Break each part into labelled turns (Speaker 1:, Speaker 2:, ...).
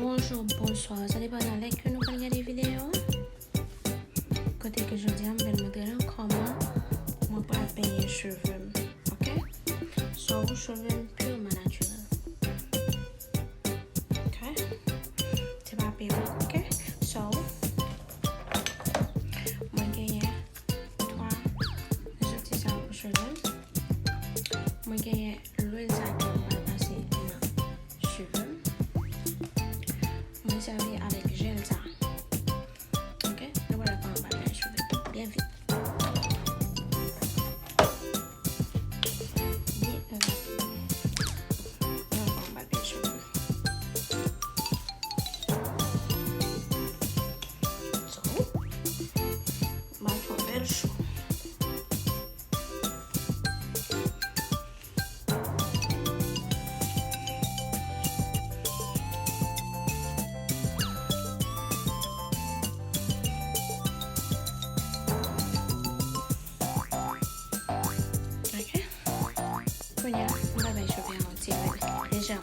Speaker 1: Bonjour, bonsoir. Ça dépend de la que nous regardons des vidéos. Côté que je dis, je vais montrer comment on peut peigner les cheveux. Ok? So, cheveux purement naturels. Ok? C'est pas pire. Ok? So, moi, j'ai trois outils pour cheveux. Moi, j'ai l'huile ça que on va passer dans cheveux. Moi, servir avec gel ça. Ok? Nous voilà comment on va faire les cheveux. Bien vite. On va chauffer un petit peu légèrement.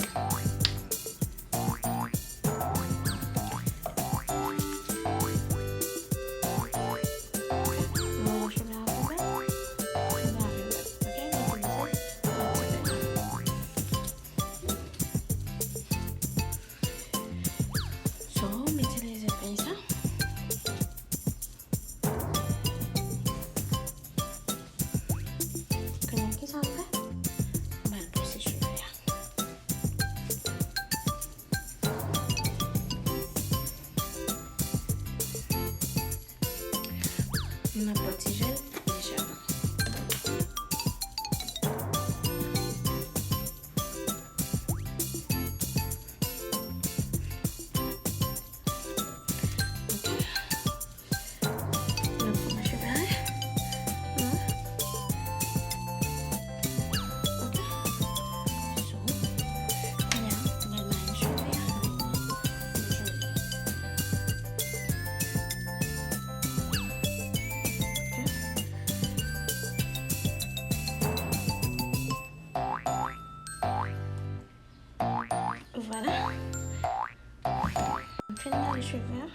Speaker 1: On a petit gel légèrement. Le pour ma cheveux. Ok. So, on a ma cheveux. Voilà. On fait les cheveux.